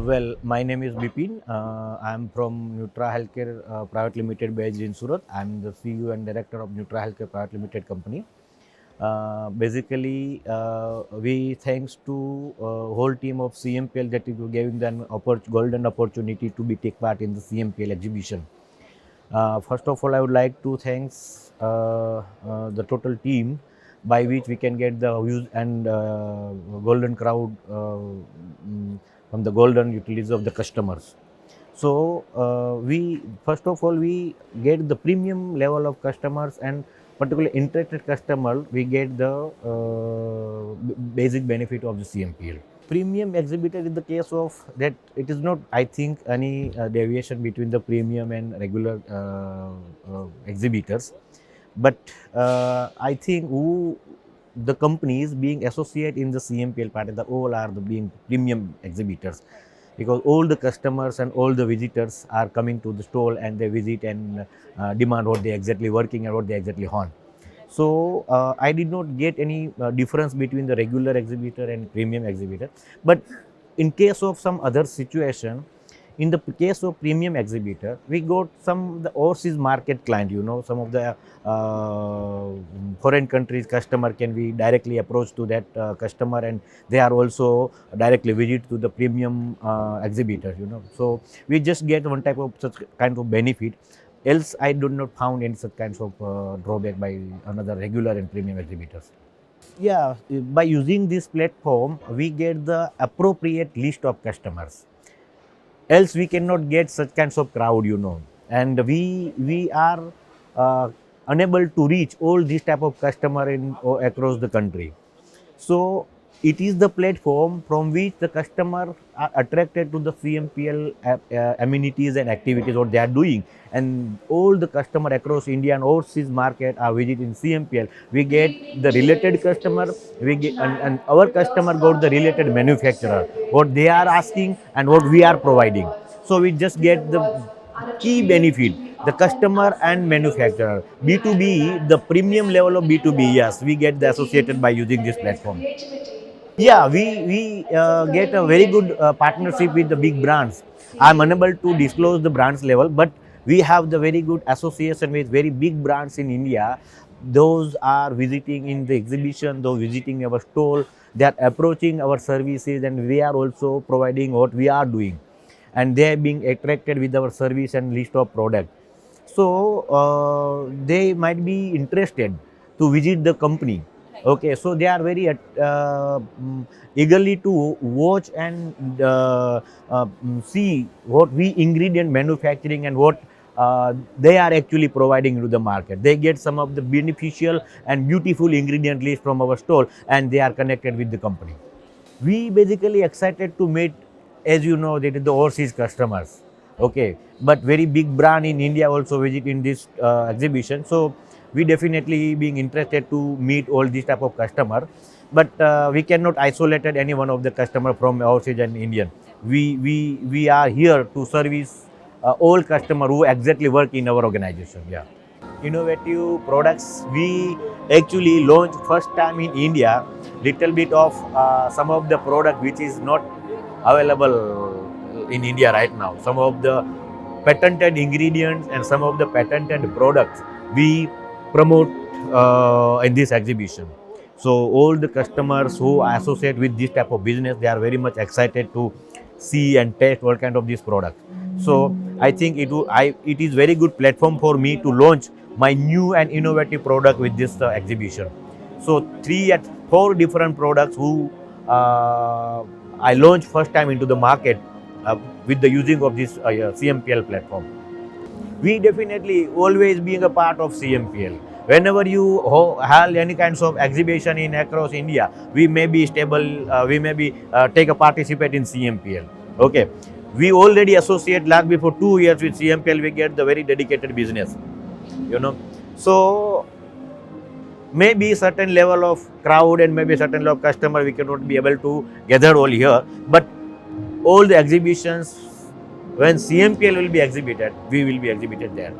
My name is Bipin. I'm from Nutra Healthcare Private Limited based in Surat. I'm the CEO and Director of Nutra Healthcare Private Limited company. We thanks to whole team of CMPL that is giving them golden opportunity to be take part in the CMPL exhibition. First of all, I would like to thanks the total team by which we can get the huge and golden crowd from the golden utilities of the customers. So we first of all we get the premium level of customers, and particularly interested customer we get the basic benefit of the CMPL. Premium exhibitor in the case of that, it is not, I think, any deviation between the premium and regular exhibitors, but I think who the companies being associated in the CMPL part, the all are the being premium exhibitors, because all the customers and all the visitors are coming to the stall and they visit and demand what they exactly working and what they exactly on. So I did not get any difference between the regular exhibitor and premium exhibitor. But in case of some other situation, in the case of premium exhibitor, we got some the overseas market client. You know, some of the foreign countries customer can be directly approach to that customer, and they are also directly visit to the premium exhibitor. You know, so we just get one type of such kind of benefit. Else, I do not found any such kinds of drawback by another regular and premium exhibitors. Yeah, by using this platform, we get the appropriate list of customers. Else, we cannot get such kinds of crowd, you know. And we are unable to reach all these type of customer in across the country. So it is the platform from which the customer are attracted to the CMPL amenities and activities what they are doing, and all the customer across India and overseas market are visiting CMPL. We get the related customer, we get and our customer got the related manufacturer, what they are asking and what we are providing. So we just get the key benefit, the customer and manufacturer. B2B, the premium level of B2B, yes, we get the associated by using this platform. Yeah, we get a very good partnership with the big brands. I'm unable to disclose the brands level, but we have the very good association with very big brands in India. Those are visiting in the exhibition, those visiting our stall, they are approaching our services, and we are also providing what we are doing, and they are being attracted with our service and list of product. So they might be interested to visit the company. Okay, so they are very eagerly to watch and see what we ingredient manufacturing and what they are actually providing to the market. They get some of the beneficial and beautiful ingredient list from our store, and they are connected with the company. We basically excited to meet, as you know, that is the overseas customers. Okay, but very big brand in India also visit in this exhibition. So we definitely being interested to meet all these type of customer, but we cannot isolate any one of the customer from overseas and Indian. We are here to service all customer who exactly work in our organization. Yeah. Innovative products, we actually launched first time in India, little bit of some of the product which is not available in India right now. Some of the patented ingredients and some of the patented products we promote in this exhibition. So all the customers who associate with this type of business, they are very much excited to see and taste all kind of this product. So I think it is very good platform for me to launch my new and innovative product with this exhibition. So 3 or 4 different products who I launched first time into the market with the using of this CMPL platform. We definitely always being a part of CMPL. Whenever you have any kinds of exhibition in across India, we may be stable, we may be take a participate in CMPL. Okay, we already associate last before 2 years with CMPL. We get the very dedicated business, you know. So maybe certain level of crowd and maybe certain level of customer we cannot be able to gather all here, but all the exhibitions when CMPL will be exhibited, we will be exhibited there.